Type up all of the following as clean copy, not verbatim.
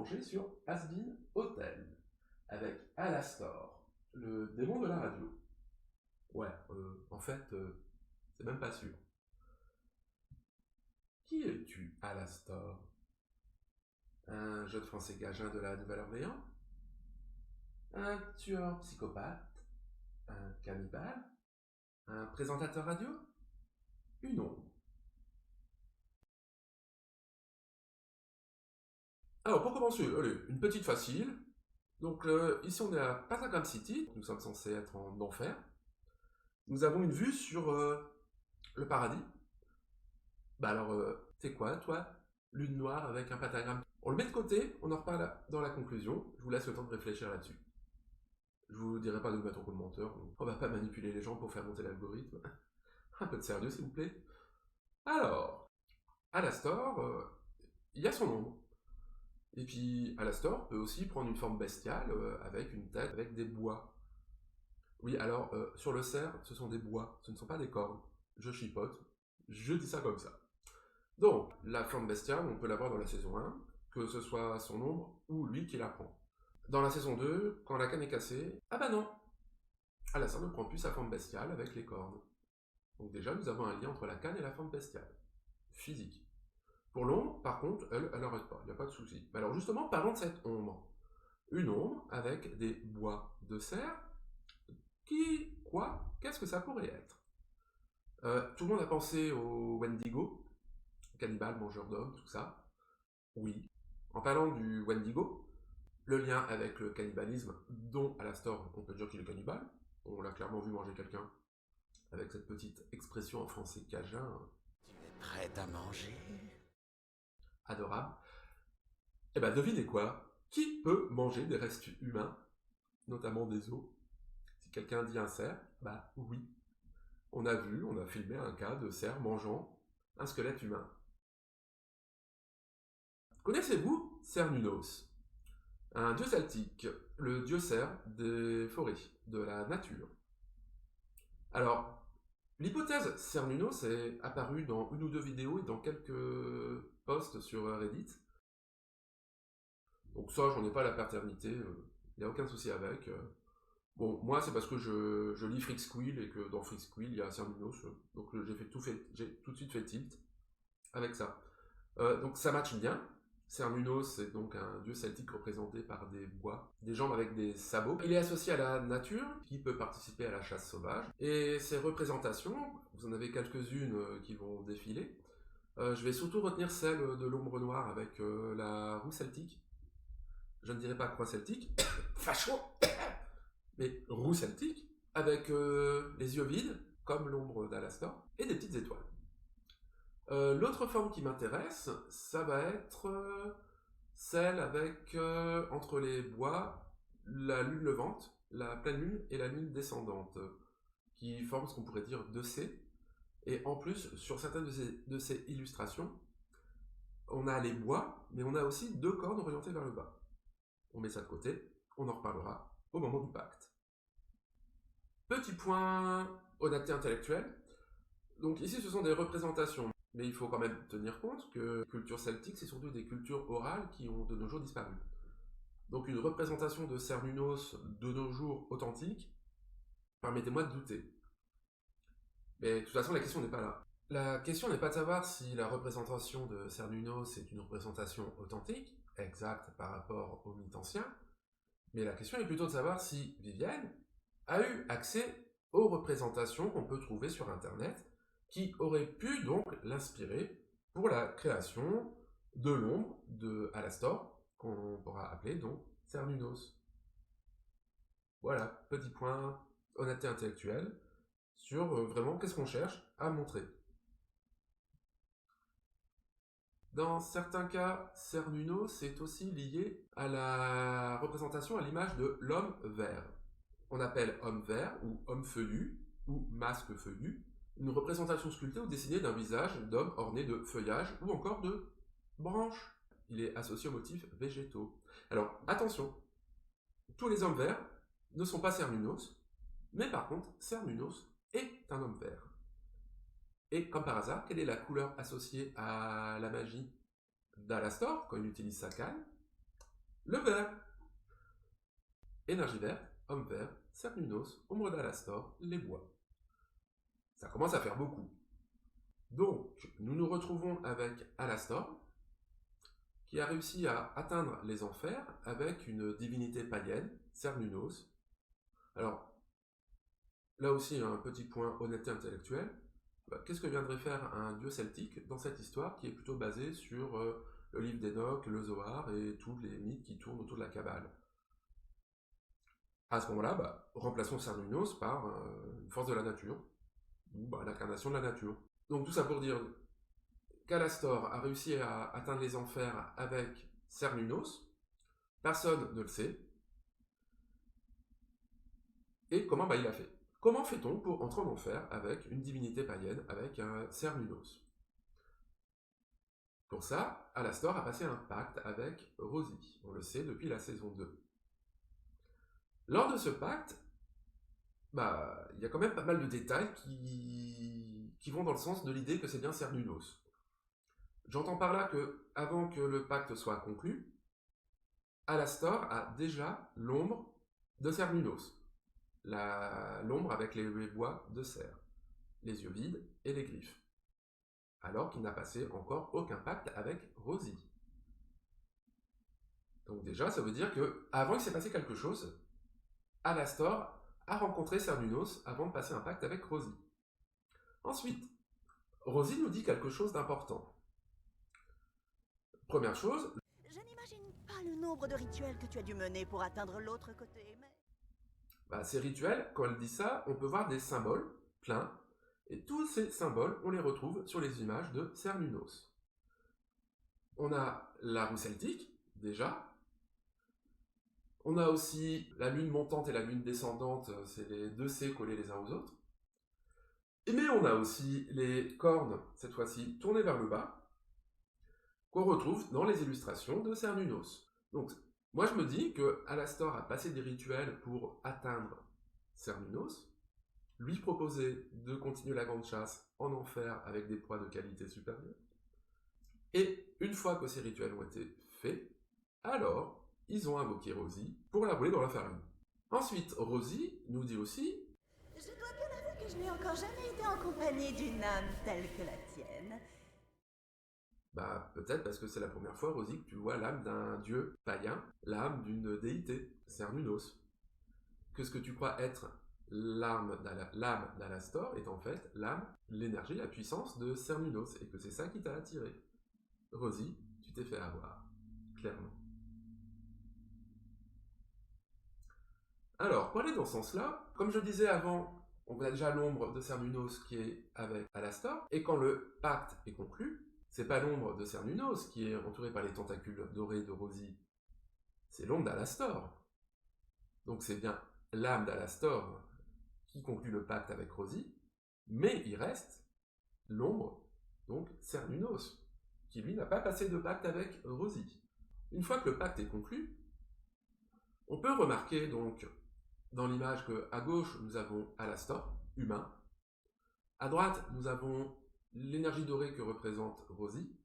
branché sur Has-Been Hotel, avec Alastor, le démon de la radio. Ouais, en fait, c'est même pas sûr. Qui es-tu, Alastor? Un jeune français gagein de la Nouvelle-Orléans? Un tueur psychopathe? Un cannibale? Un présentateur radio? Une ombre. Alors, pour commencer, allez, une petite facile. Donc, ici, on est à Patagram City. Nous sommes censés être en enfer. Nous avons une vue sur le paradis. Bah alors, c'est quoi, toi? Lune noire avec un pentagramme. On le met de côté, on en reparle dans la conclusion. Je vous laisse le temps de réfléchir là-dessus. Je vous dirai pas de vous mettre en commentaire. On va pas manipuler les gens pour faire monter l'algorithme. Un peu de sérieux, s'il vous plaît. Alors, Alastor, il y a son ombre. Et puis, Alastor peut aussi prendre une forme bestiale avec une tête, avec des bois. Oui, alors, sur le cerf, ce sont des bois, ce ne sont pas des cornes. Je chipote, je dis ça comme ça. Donc, la forme bestiale, on peut la voir dans la saison 1, que ce soit son ombre ou lui qui la prend. Dans la saison 2, quand la canne est cassée, ah bah non, Alastor ne prend plus sa forme bestiale avec les cornes. Donc déjà, nous avons un lien entre la canne et la forme bestiale. Physique. Pour l'ombre, par contre, elle n'arrête pas, il n'y a pas de souci. Mais alors justement, parlons de cette ombre. Une ombre avec des bois de cerf, qu'est-ce que ça pourrait être? Tout le monde a pensé au Wendigo, cannibale, mangeur d'hommes, tout ça. Oui. En parlant du Wendigo, le lien avec le cannibalisme, dont Alastor, on peut dire qu'il est cannibale, on l'a clairement vu manger quelqu'un, avec cette petite expression en français cajun. Tu es prête à manger? Adorable. Eh ben devinez quoi? Qui peut manger des restes humains, notamment des os? Si quelqu'un dit un cerf, bah oui. On a filmé un cas de cerf mangeant un squelette humain. Connaissez-vous Cernunnos? Un dieu celtique, le dieu cerf des forêts, de la nature. Alors, l'hypothèse Cernunnos est apparue dans une ou deux vidéos et dans quelques posts sur Reddit. Donc ça, j'en ai pas la paternité, il n'y a aucun souci avec. Bon, moi, c'est parce que je lis Freak Squill et que dans Freak Squill, il y a Cernunnos. Donc j'ai tout de suite fait tilt avec ça. Donc ça match bien. Cernunnos, c'est donc un dieu celtique représenté par des bois, des jambes avec des sabots. Il est associé à la nature, qui peut participer à la chasse sauvage. Et ces représentations, vous en avez quelques-unes qui vont défiler. Je vais surtout retenir celle de l'ombre noire avec la roue celtique. Je ne dirais pas croix celtique, facho, mais roue celtique, avec les yeux vides, comme l'ombre d'Alastor, et des petites étoiles. L'autre forme qui m'intéresse, ça va être celle avec, entre les bois, la lune levante, la pleine lune et la lune descendante, qui forment ce qu'on pourrait dire 2C. Et en plus, sur certaines de ces illustrations, on a les bois, mais on a aussi deux cornes orientées vers le bas. On met ça de côté, on en reparlera au moment du pacte. Petit point honnêteté intellectuelle. Donc ici, ce sont des représentations. Mais il faut quand même tenir compte que la culture celtique, c'est surtout des cultures orales qui ont de nos jours disparu. Donc une représentation de Cernunnos de nos jours authentique, permettez-moi de douter. Mais de toute façon, la question n'est pas là. La question n'est pas de savoir si la représentation de Cernunnos est une représentation authentique, exacte par rapport au mythe ancien, mais la question est plutôt de savoir si Vivienne a eu accès aux représentations qu'on peut trouver sur Internet, qui auraient pu donc l'inspirer pour la création de l'ombre de Alastor, qu'on pourra appeler donc Cernunnos. Voilà, petit point honnêteté intellectuelle sur vraiment qu'est-ce qu'on cherche à montrer. Dans certains cas, Cernunnos est aussi lié à la représentation, à l'image de l'homme vert. On appelle homme vert ou homme feuillu ou masque feuillu une représentation sculptée ou dessinée d'un visage d'homme orné de feuillage ou encore de branches. Il est associé aux motifs végétaux. Alors attention, tous les hommes verts ne sont pas Cernunnos, mais par contre, Cernunnos est un homme vert. Et comme par hasard, quelle est la couleur associée à la magie d'Alastor quand il utilise sa canne? Le vert. Énergie verte, homme vert, Cernunnos, ombre d'Alastor, les bois. Ça commence à faire beaucoup. Donc, nous nous retrouvons avec Alastor, qui a réussi à atteindre les enfers avec une divinité païenne, Cernunnos. Alors, là aussi, un petit point honnêteté intellectuelle. Qu'est-ce que viendrait faire un dieu celtique dans cette histoire qui est plutôt basée sur le livre d'Enoch, le Zohar et tous les mythes qui tournent autour de la Kabbale? À ce moment-là, remplaçons Cernunnos par une force de la nature, ou l'incarnation de la nature. Donc tout ça pour dire qu'Alastor a réussi à atteindre les enfers avec Cernunnos, personne ne le sait, et comment il a fait. Comment fait-on pour entrer en enfer avec une divinité païenne, avec un Cernunnos? Pour ça, Alastor a passé un pacte avec Rosie, on le sait depuis la saison 2. Lors de ce pacte, il y a quand même pas mal de détails qui vont dans le sens de l'idée que c'est bien Cernunnos. J'entends par là que, avant que le pacte soit conclu, Alastor a déjà l'ombre de Cernunnos. L'ombre avec les bois de cerf, les yeux vides et les griffes. Alors qu'il n'a passé encore aucun pacte avec Rosie. Donc déjà, ça veut dire que avant qu'il s'est passé quelque chose, Alastor a rencontré Cernunnos avant de passer un pacte avec Rosie. Ensuite, Rosie nous dit quelque chose d'important. Première chose... Je n'imagine pas le nombre de rituels que tu as dû mener pour atteindre l'autre côté, mais... ces rituels, quand elle dit ça, on peut voir des symboles pleins, et tous ces symboles, on les retrouve sur les images de Cernunnos. On a la roue celtique, déjà. On a aussi la lune montante et la lune descendante, c'est les deux C collés les uns aux autres. Mais on a aussi les cornes, cette fois-ci, tournées vers le bas, qu'on retrouve dans les illustrations de Cernunnos. Donc, moi je me dis que Alastor a passé des rituels pour atteindre Cernunnos, lui proposer de continuer la grande chasse en enfer avec des proies de qualité supérieure. Et une fois que ces rituels ont été faits, alors ils ont invoqué Rosie pour la rouler dans l'infernal. Ensuite, Rosie nous dit aussi... Je dois bien avouer que je n'ai encore jamais été en compagnie d'une âme telle que la tienne. Peut-être parce que c'est la première fois, Rosie, que tu vois l'âme d'un dieu païen, l'âme d'une déité, Cernunnos. Que ce que tu crois être l'âme d'Alastor est en fait l'âme, l'énergie, la puissance de Cernunnos, et que c'est ça qui t'a attiré. Rosie, tu t'es fait avoir, clairement. Alors, pour aller dans ce sens-là, comme je disais avant, on a déjà l'ombre de Cernunnos qui est avec Alastor, et quand le pacte est conclu, c'est pas l'ombre de Cernunnos qui est entourée par les tentacules dorés de Rosie, c'est l'ombre d'Alastor. Donc c'est bien l'âme d'Alastor qui conclut le pacte avec Rosie, mais il reste l'ombre, donc Cernunnos, qui lui n'a pas passé de pacte avec Rosie. Une fois que le pacte est conclu, on peut remarquer donc dans l'image qu'à gauche nous avons Alastor, humain, à droite nous avons l'énergie dorée que représente Rosie.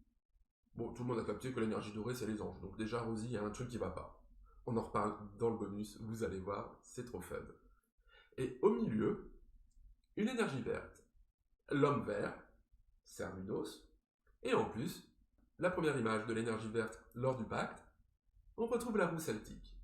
Bon, tout le monde a capté que l'énergie dorée c'est les anges, donc déjà Rosie, il y a un truc qui va pas. On en reparle dans le bonus, vous allez voir, c'est trop fun. Et au milieu, une énergie verte, l'homme vert, Cernunnos, et en plus, la première image de l'énergie verte lors du pacte, on retrouve la roue celtique.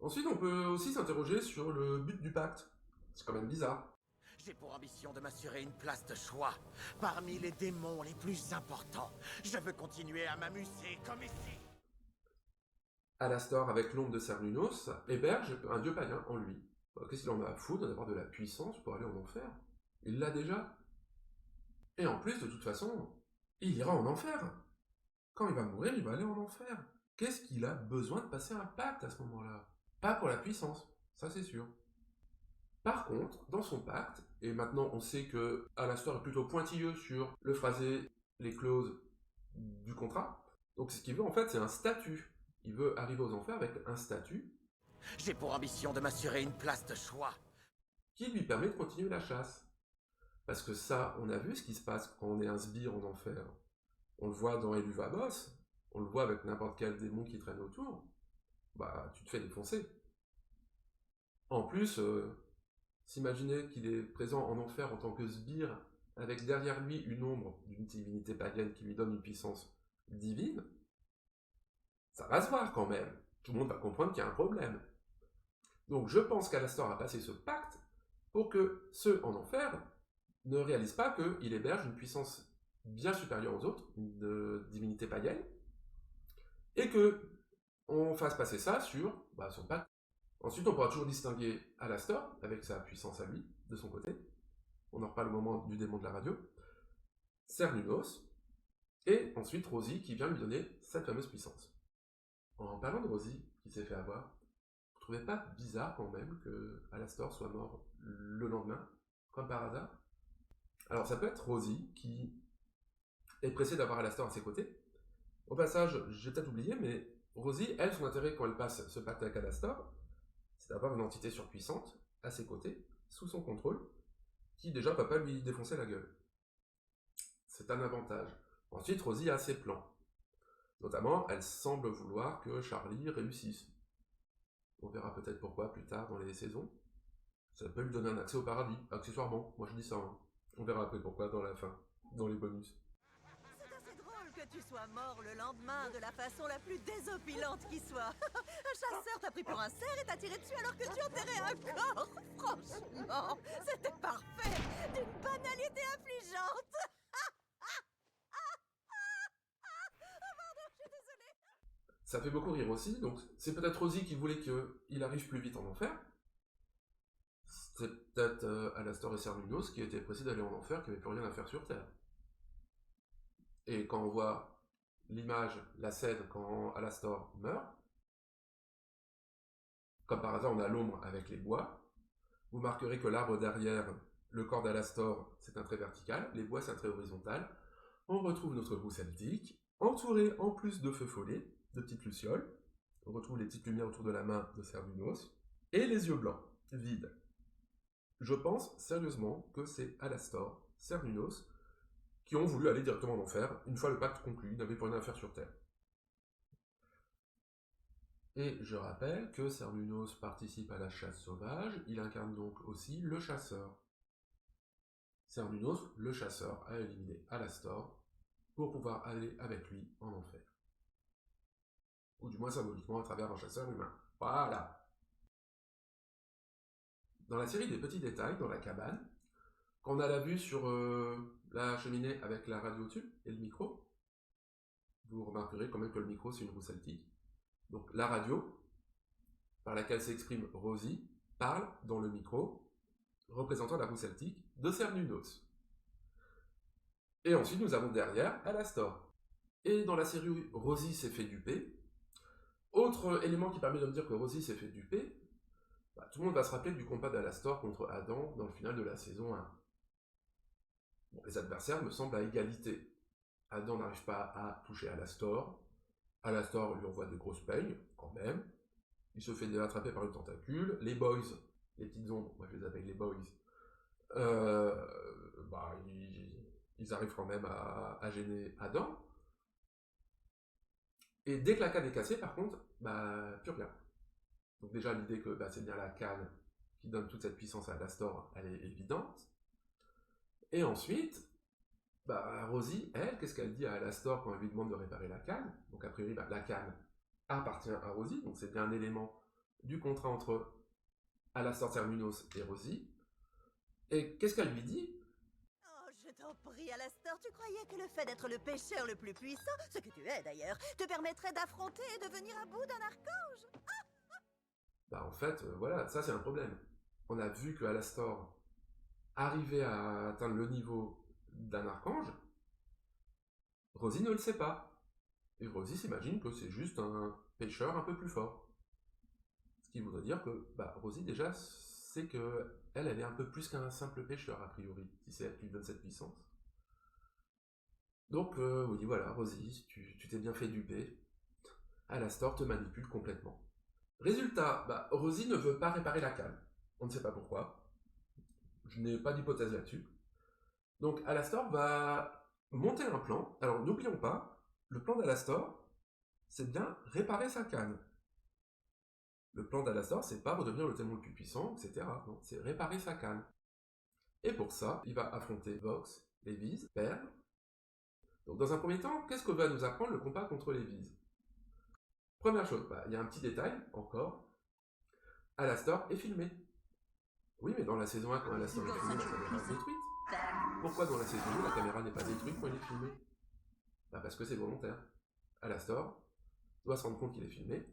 Ensuite, on peut aussi s'interroger sur le but du pacte. C'est quand même bizarre. J'ai pour ambition de m'assurer une place de choix parmi les démons les plus importants. Je veux continuer à m'amuser comme ici. Alastor, avec l'ombre de Cernunnos, héberge un dieu païen en lui. Qu'est-ce qu'il en a à foutre d'avoir de la puissance pour aller en enfer? Il l'a déjà. Et en plus, de toute façon, il ira en enfer. Quand il va mourir, il va aller en enfer. Qu'est-ce qu'il a besoin de passer un pacte à ce moment-là? Pas pour la puissance, ça c'est sûr. Par contre, dans son pacte, et maintenant on sait que Alastor est plutôt pointilleux sur le phrasé, les clauses du contrat, donc ce qu'il veut en fait c'est un statut. Il veut arriver aux enfers avec un statut. J'ai pour ambition de m'assurer une place de choix Qui lui permet de continuer la chasse. Parce que ça, on a vu ce qui se passe quand on est un sbire en enfer. On le voit dans Eluvabos, on le voit avec n'importe quel démon qui traîne autour. bah tu te fais défoncer. En plus, s'imaginer qu'il est présent en enfer en tant que sbire, avec derrière lui une ombre d'une divinité païenne qui lui donne une puissance divine, ça va se voir quand même. Tout le monde va comprendre qu'il y a un problème. Donc je pense qu'Alastor a passé ce pacte pour que ceux en enfer ne réalisent pas qu'il héberge une puissance bien supérieure aux autres, une divinité païenne, et que on fasse passer ça sur son pacte. Ensuite, on pourra toujours distinguer Alastor, avec sa puissance à lui, de son côté. On en reparle au moment du démon de la radio. Cernunnos, et ensuite Rosie qui vient lui donner cette fameuse puissance. En parlant de Rosie, qui s'est fait avoir, vous trouvez pas bizarre quand même que Alastor soit mort le lendemain, comme par hasard? Alors ça peut être Rosie qui est pressée d'avoir Alastor à ses côtés. Au passage, j'ai peut-être oublié, mais Rosie, elle, son intérêt quand elle passe ce pacte avec Alastor, c'est d'avoir une entité surpuissante à ses côtés, sous son contrôle, qui déjà va pas lui défoncer la gueule. C'est un avantage. Ensuite, Rosie a ses plans. Notamment, elle semble vouloir que Charlie réussisse. On verra peut-être pourquoi plus tard dans les saisons. Ça peut lui donner un accès au paradis, accessoirement. Moi je dis ça. Hein. On verra après pourquoi dans la fin, dans les bonus. C'est assez drôle que tu sois mort le lendemain de la façon la plus désopilante qui soit. Un chasseur t'a pris pour un cerf et t'a tiré dessus alors que tu enterrais un corps. Franchement, c'était parfait, d'une banalité affligeante. Ça fait beaucoup rire aussi, donc c'est peut-être Rosie qui voulait qu'il arrive plus vite en enfer. C'est peut-être Alastor et Cernunnos qui étaient pressés d'aller en enfer, qui n'avaient plus rien à faire sur Terre. Et quand on voit l'image, la scène, quand Alastor meurt, comme par hasard on a l'ombre avec les bois, vous marquerez que l'arbre derrière le corps d'Alastor, c'est un trait vertical, les bois c'est un trait horizontal. On retrouve notre roue celtique, entourée en plus de feux follets, de petites lucioles. On retrouve les petites lumières autour de la main de Cernunnos, et les yeux blancs, vides. Je pense sérieusement que c'est Alastor, Cernunnos, qui ont voulu aller directement en enfer, une fois le pacte conclu, ils n'avaient plus rien à faire sur Terre. Et je rappelle que Cernunnos participe à la chasse sauvage, il incarne donc aussi le chasseur. Cernunnos, le chasseur, a éliminé Alastor pour pouvoir aller avec lui en enfer. Ou du moins symboliquement à travers un chasseur humain. Voilà. Dans la série des petits détails, dans la cabane, quand on a la vue sur la cheminée avec la radio au-dessus et le micro, vous remarquerez quand même que le micro c'est une roue celtique. Donc la radio, par laquelle s'exprime Rosie, parle dans le micro, représentant la roue celtique de Cernunnos. Et ensuite nous avons derrière Alastor. Et dans la série Rosie s'est fait duper, autre élément qui permet de me dire que Rosie s'est fait duper, tout le monde va se rappeler du combat d'Alastor contre Adam dans le final de la saison 1. Bon, les adversaires me semblent à égalité. Adam n'arrive pas à toucher Alastor. Alastor lui envoie des grosses peignes, quand même. Il se fait attraper par une tentacule. Les boys, les petites ombres, moi je les appelle les boys, ils arrivent quand même à gêner Adam. Et dès que la canne est cassée, par contre, plus rien. Donc déjà, l'idée que c'est bien la canne qui donne toute cette puissance à Alastor, elle est évidente. Et ensuite, Rosie, elle, qu'est-ce qu'elle dit à Alastor quand elle lui demande de réparer la canne? Donc a priori, la canne appartient à Rosie, donc c'est bien un élément du contrat entre Alastor, Cernunnos et Rosie. Et qu'est-ce qu'elle lui dit? Oh, je t'en prie, Alastor, tu croyais que le fait d'être le pêcheur le plus puissant, ce que tu es d'ailleurs, te permettrait d'affronter et de venir à bout d'un archange? En fait, voilà, ça c'est un problème. On a vu que Alastor arrivait à atteindre le niveau d'un archange, Rosie ne le sait pas. Et Rosie s'imagine que c'est juste un pêcheur un peu plus fort. Ce qui voudrait dire que Rosie déjà sait que elle est un peu plus qu'un simple pêcheur a priori, si c'est elle qui lui donne cette puissance. Donc oui voilà, Rosie, tu t'es bien fait duper. Alastor te manipule complètement. Résultat, Rosie ne veut pas réparer la canne. On ne sait pas pourquoi. Je n'ai pas d'hypothèse là-dessus. Donc Alastor va monter un plan. Alors n'oublions pas, le plan d'Alastor, c'est bien réparer sa canne. Le plan d'Alastor, c'est pas redevenir le démon le plus puissant, etc. Non, c'est réparer sa canne. Et pour ça, il va affronter Vox, les Vises, perdre. Donc dans un premier temps, qu'est-ce que va nous apprendre le combat contre les Vises? Première chose, il y a un petit détail, encore. Alastor est filmé. Oui, mais dans la saison 1, quand Alastor est filmé, la caméra est détruite. Pourquoi dans la saison 2, la caméra n'est pas détruite quand il est filmé? Parce que c'est volontaire. Alastor doit se rendre compte qu'il est filmé,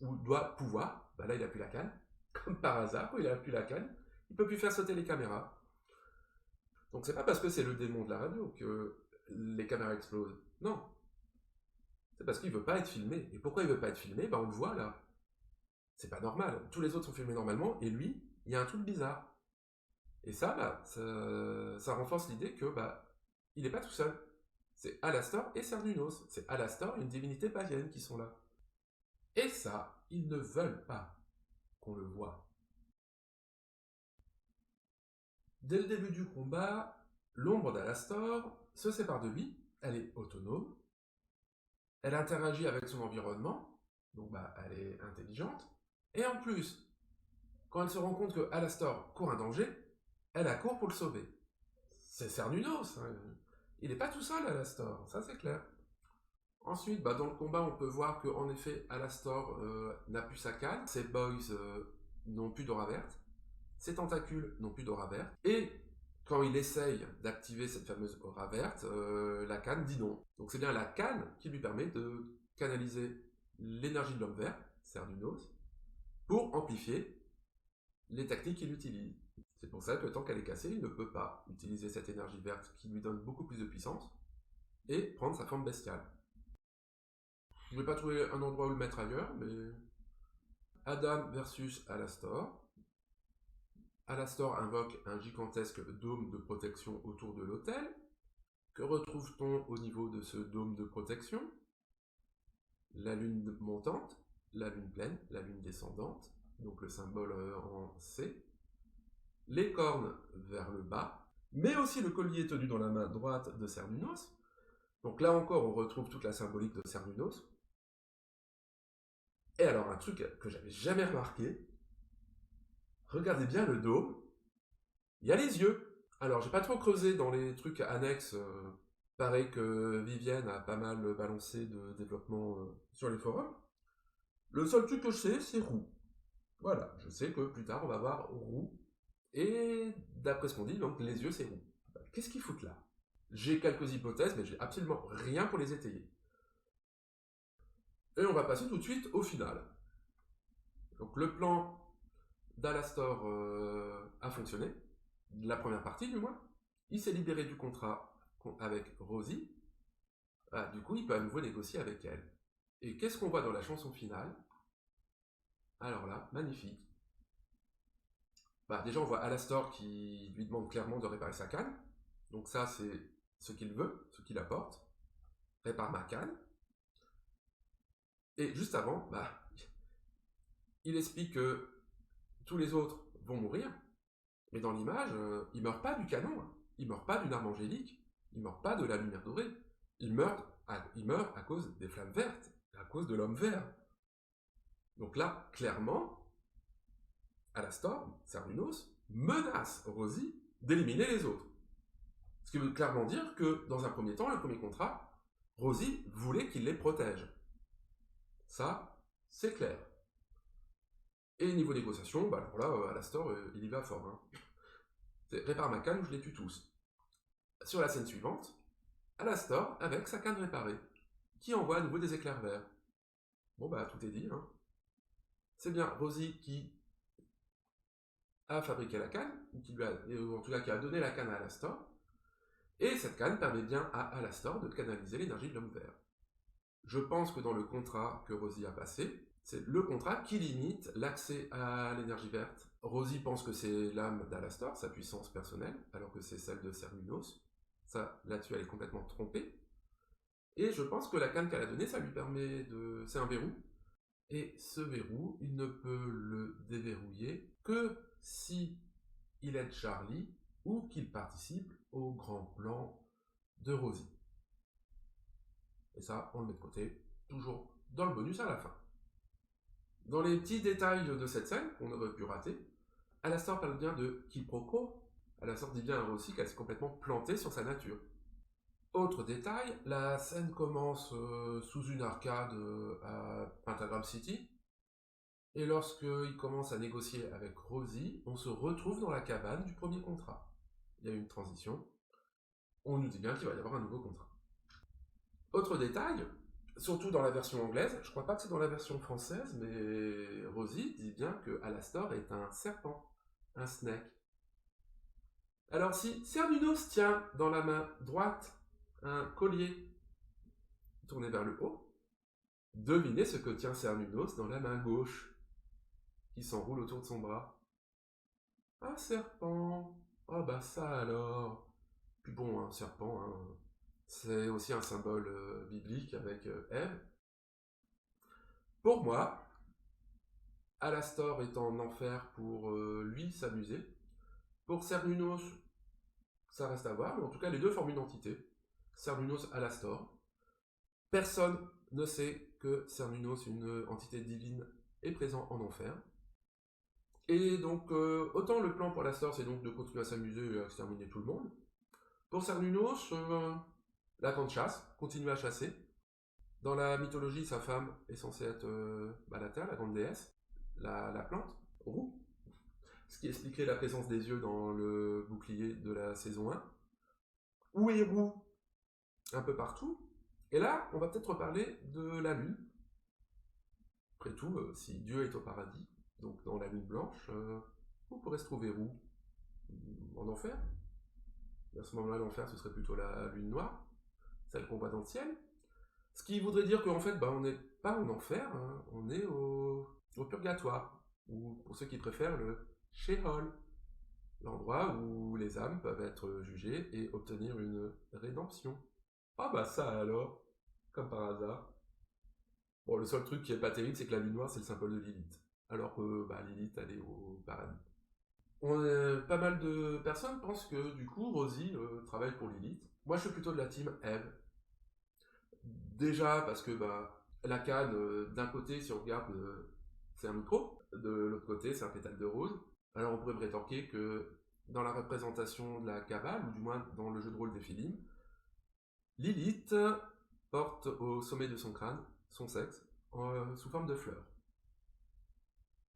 ou doit pouvoir, là il a plus la canne, comme par hasard, quand il a plus la canne, il peut plus faire sauter les caméras. Donc c'est pas parce que c'est le démon de la radio que les caméras explosent. Non. C'est parce qu'il veut pas être filmé. Et pourquoi il veut pas être filmé? On le voit là. C'est pas normal. Tous les autres sont filmés normalement, et lui, il y a un truc bizarre. Et ça, ça renforce l'idée que il n'est pas tout seul. C'est Alastor et Cernunnos. C'est Alastor et une divinité païenne qui sont là. Et ça, ils ne veulent pas qu'on le voie. Dès le début du combat, l'ombre d'Alastor se sépare de lui, elle est autonome, elle interagit avec son environnement, donc elle est intelligente, et en plus, quand elle se rend compte que Alastor court un danger, elle accourt pour le sauver. C'est Cernunnos, hein. Il n'est pas tout seul, Alastor, ça c'est clair. Ensuite, dans le combat, on peut voir qu'en effet, Alastor n'a plus sa canne, ses boys n'ont plus d'aura verte, ses tentacules n'ont plus d'aura verte, et quand il essaye d'activer cette fameuse aura verte, la canne dit non. Donc c'est bien la canne qui lui permet de canaliser l'énergie de l'homme vert, Cernunnos, pour amplifier les techniques qu'il utilise. C'est pour ça que tant qu'elle est cassée, il ne peut pas utiliser cette énergie verte qui lui donne beaucoup plus de puissance et prendre sa forme bestiale. Je ne vais pas trouver un endroit où le mettre ailleurs, mais Adam versus Alastor. Alastor invoque un gigantesque dôme de protection autour de l'autel. Que retrouve-t-on au niveau de ce dôme de protection? La lune montante, la lune pleine, la lune descendante, donc le symbole en C. Les cornes vers le bas, mais aussi le collier tenu dans la main droite de Cernunnos. Donc là encore, on retrouve toute la symbolique de Cernunnos. Et alors, un truc que j'avais jamais remarqué, regardez bien le dôme, il y a les yeux. Alors, j'ai pas trop creusé dans les trucs annexes, pareil que Vivienne a pas mal balancé de développement sur les forums. Le seul truc que je sais, c'est roux. Voilà, je sais que plus tard, on va voir roux. Et d'après ce qu'on dit, donc les yeux, c'est roux. Qu'est-ce qu'ils foutent là? J'ai quelques hypothèses, mais j'ai absolument rien pour les étayer. Et on va passer tout de suite au final. Donc le plan d'Alastor a fonctionné, la première partie du moins. Il s'est libéré du contrat avec Rosie. Du coup, il peut à nouveau négocier avec elle. Et qu'est-ce qu'on voit dans la chanson finale? Alors là, magnifique. Déjà, on voit Alastor qui lui demande clairement de réparer sa canne. Donc ça, c'est ce qu'il veut, ce qu'il apporte. Répare ma canne. Et juste avant, il explique que tous les autres vont mourir. Mais dans l'image, il meurt pas du canon. Il meurt pas d'une arme angélique. Il meurt pas de la lumière dorée. Il meurt à cause des flammes vertes. À cause de l'homme vert. Donc là, clairement, Alastor, Cernunnos, menace Rosie d'éliminer les autres. Ce qui veut clairement dire que, dans un premier temps, le premier contrat, Rosie voulait qu'il les protège. Ça, c'est clair. Et niveau négociation, alors là, Alastor, il y va fort. Hein. Répare ma canne ou je les tue tous. Sur la scène suivante, Alastor avec sa canne réparée, qui envoie à nouveau des éclairs verts. Bon, tout est dit. Hein. C'est bien Rosie qui a fabriqué la canne, ou en tout cas qui a donné la canne à Alastor, et cette canne permet bien à Alastor de canaliser l'énergie de l'homme vert. Je pense que dans le contrat que Rosie a passé, c'est le contrat qui limite l'accès à l'énergie verte. Rosie pense que c'est l'âme d'Alastor, sa puissance personnelle, alors que c'est celle de Cernunnos. Ça, là-dessus, elle est complètement trompée. Et je pense que la canne qu'elle a donnée, ça lui permet de... C'est un verrou. Et ce verrou, il ne peut le déverrouiller que si il aide Charlie ou qu'il participe au grand plan de Rosie. Et ça, on le met de côté, toujours dans le bonus à la fin. Dans les petits détails de cette scène, qu'on aurait pu rater, Alastor parle bien de quiproquo. Alastor dit bien à Rosie qu'elle s'est complètement plantée sur sa nature. Autre détail, la scène commence sous une arcade à Pentagram City, et lorsqu'il commence à négocier avec Rosie, on se retrouve dans la cabane du premier contrat. Il y a une transition, on nous dit bien qu'il va y avoir un nouveau contrat. Autre détail, surtout dans la version anglaise, je crois pas que c'est dans la version française, mais Rosie dit bien que Alastor est un serpent, un snake. Alors si Cernunnos tient dans la main droite un collier tourné vers le haut, devinez ce que tient Cernunnos dans la main gauche, qui s'enroule autour de son bras. Un serpent. Ah bah ça alors. Puis bon, un serpent, hein, c'est aussi un symbole biblique avec Ève. Pour moi, Alastor est en enfer pour lui s'amuser. Pour Cernunnos, ça reste à voir, mais en tout cas les deux forment une entité. Cernunnos Alastor. Personne ne sait que Cernunnos, une entité divine, est présent en enfer. Et donc, autant le plan pour Alastor, c'est donc de continuer à s'amuser et à exterminer tout le monde. Pour Cernunnos, la grande chasse, continuer à chasser. Dans la mythologie, sa femme est censée être la Terre, la grande déesse, la plante, roux. Ce qui expliquerait la présence des yeux dans le bouclier de la saison 1. Où est roux un peu partout. Et là, on va peut-être reparler de la lune. Après tout, si Dieu est au paradis, donc dans la lune blanche, où pourrait se trouver roux? En enfer? À ce moment-là, l'enfer, ce serait plutôt la lune noire, celle qu'on voit dans le ciel. Ce qui voudrait dire qu'en fait, on n'est pas en enfer, hein, on est au purgatoire, ou pour ceux qui préfèrent, le Sheol, l'endroit où les âmes peuvent être jugées et obtenir une rédemption. Ah bah ça alors, comme par hasard. Bon, le seul truc qui est pas terrible, c'est que la lune noire, c'est le symbole de Lilith. Alors que Lilith, elle est au paradis. Pas mal de personnes pensent que, du coup, Rosie travaille pour Lilith. Moi, je suis plutôt de la team Eve. Déjà, parce que, la canne, d'un côté, si on regarde, c'est un micro. De l'autre côté, c'est un pétale de rose. Alors, on pourrait me rétorquer que, dans la représentation de la Kabbale, ou du moins dans le jeu de rôle des Philim, Lilith porte au sommet de son crâne son sexe sous forme de fleurs.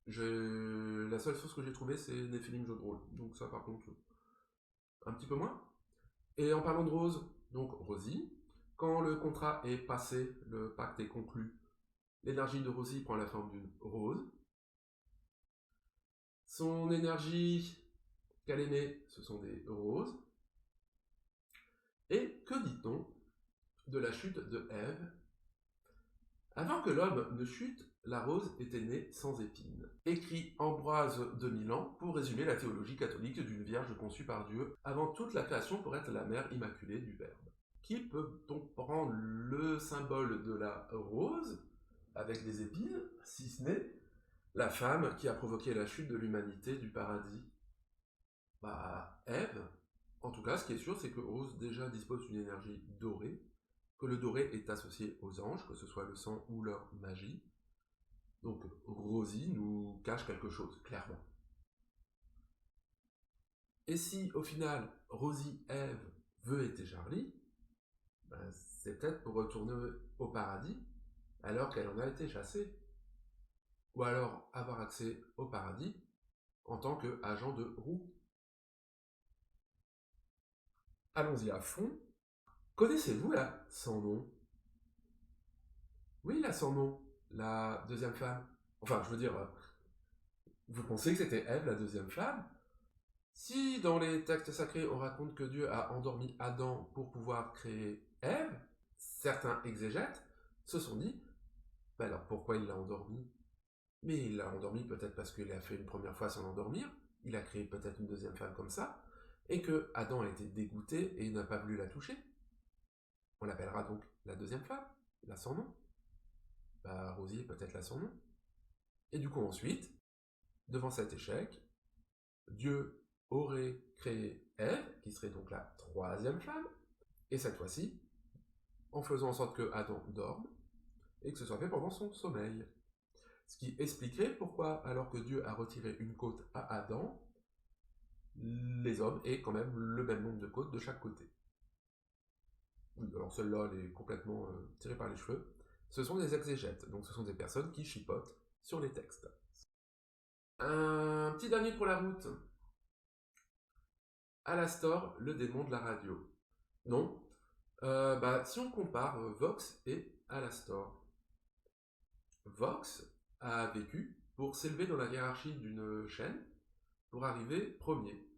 La seule chose que j'ai trouvée, c'est Nephilim jeu de rôle. Donc ça, par contre, un petit peu moins. Et en parlant de Rose, donc Rosie, quand le contrat est passé, le pacte est conclu, l'énergie de Rosie prend la forme d'une rose. Son énergie qu'elle émet, ce sont des roses. Et que dit-on de la chute de Ève? Avant que l'homme ne chute, la rose était née sans épines. Écrit Ambroise de Milan pour résumer la théologie catholique d'une vierge conçue par Dieu avant toute la création pour être la mère immaculée du Verbe. Qui peut donc prendre le symbole de la rose avec des épines, si ce n'est la femme qui a provoqué la chute de l'humanité du paradis? Ève. En tout cas, ce qui est sûr, c'est que Rose déjà dispose d'une énergie dorée, que le doré est associé aux anges, que ce soit le sang ou leur magie. Donc Rosie nous cache quelque chose, clairement. Et si, au final, Rosie, Ève veut être Charlie, c'est peut-être pour retourner au paradis, alors qu'elle en a été chassée. Ou alors avoir accès au paradis en tant qu'agent de roue. Allons-y à fond. Connaissez-vous la sans nom? Oui, la sans nom, la deuxième femme. Enfin, je veux dire, vous pensez que c'était Ève, la deuxième femme? Si dans les textes sacrés on raconte que Dieu a endormi Adam pour pouvoir créer Ève, certains exégètes se sont dit, alors pourquoi il l'a endormi? Mais il l'a endormi peut-être parce qu'il a fait une première fois sans l'endormir, il a créé peut-être une deuxième femme comme ça, et que Adam a été dégoûté et n'a pas voulu la toucher. On l'appellera donc la deuxième femme, la sans nom. Rosie est peut-être la sans nom. Et du coup ensuite, devant cet échec, Dieu aurait créé Ève, qui serait donc la troisième femme, et cette fois-ci, en faisant en sorte que Adam dorme, et que ce soit fait pendant son sommeil. Ce qui expliquerait pourquoi, alors que Dieu a retiré une côte à Adam, les hommes aient quand même le même nombre de côtes de chaque côté. Oui, alors celle-là, elle est complètement tirée par les cheveux. Ce sont des exégètes, donc ce sont des personnes qui chipotent sur les textes. Un petit dernier pour la route. Alastor, le démon de la radio. Non. Si on compare Vox et Alastor, Vox a vécu pour s'élever dans la hiérarchie d'une chaîne pour arriver premier.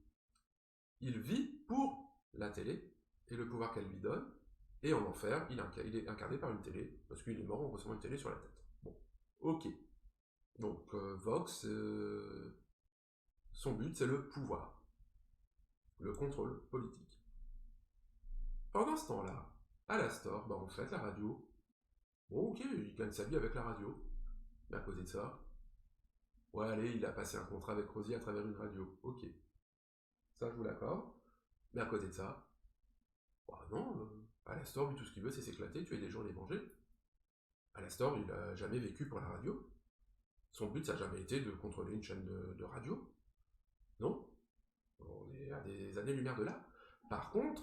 Il vit pour la télé et le pouvoir qu'elle lui donne, et en enfer, il est incarné par une télé, parce qu'il est mort en recevant une télé sur la tête. Bon, ok. Donc Vox, son but c'est le pouvoir, le contrôle politique. Pendant ce temps-là, Alastor, en fait, la radio, bon ok, il gagne sa vie avec la radio, mais à côté de ça, ouais allez, il a passé un contrat avec Rosie à travers une radio, ok. Ça je vous l'accorde, mais à côté de ça, non, Alastor, lui tout ce qu'il veut c'est s'éclater, tuer des gens, les manger. Alastor, il a jamais vécu pour la radio. Son but, ça n'a jamais été de contrôler une chaîne de radio. Non. On est à des années-lumière de là. Par contre,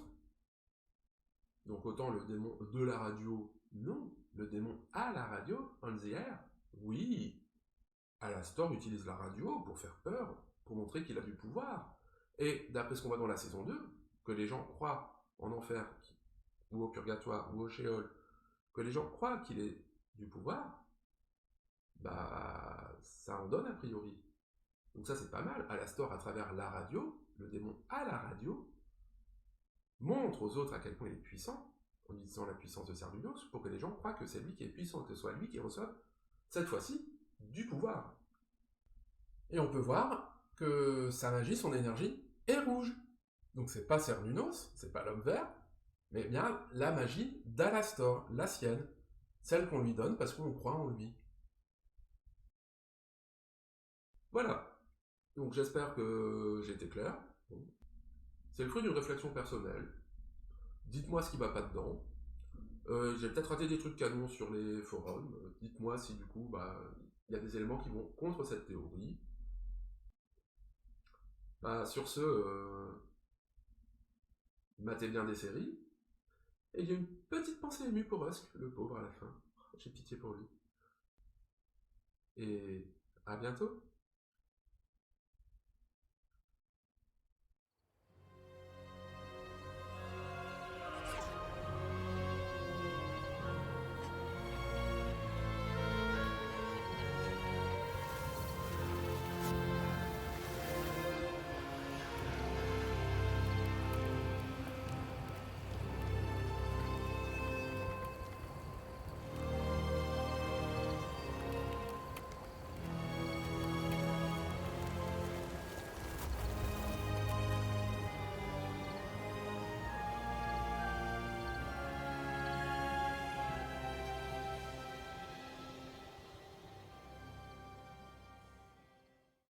donc autant le démon de la radio, non. Le démon à la radio, on the air, oui. Alastor utilise la radio pour faire peur, pour montrer qu'il a du pouvoir. Et d'après ce qu'on voit dans la saison 2, que les gens croient en enfer, ou au purgatoire, ou au Sheol, que les gens croient qu'il est du pouvoir, ça en donne a priori. Donc ça c'est pas mal. Alastor à travers la radio, le démon à la radio, montre aux autres à quel point il est puissant, en utilisant la puissance de Cernunos, pour que les gens croient que c'est lui qui est puissant, que ce soit lui qui reçoit, cette fois-ci, du pouvoir. Et on peut voir que sa magie, son énergie, est rouge. Donc c'est pas Cernunos, c'est pas l'homme vert, mais bien la magie d'Alastor, la sienne, celle qu'on lui donne parce qu'on croit en lui. Voilà. Donc j'espère que j'ai été clair. Bon. C'est le fruit d'une réflexion personnelle. Dites-moi ce qui va pas dedans. J'ai peut-être raté des trucs canons sur les forums. Dites-moi si du coup, il y a des éléments qui vont contre cette théorie. Sur ce, matez bien des séries. Et il y a une petite pensée émue pour Husk, le pauvre à la fin. J'ai pitié pour lui. Et à bientôt.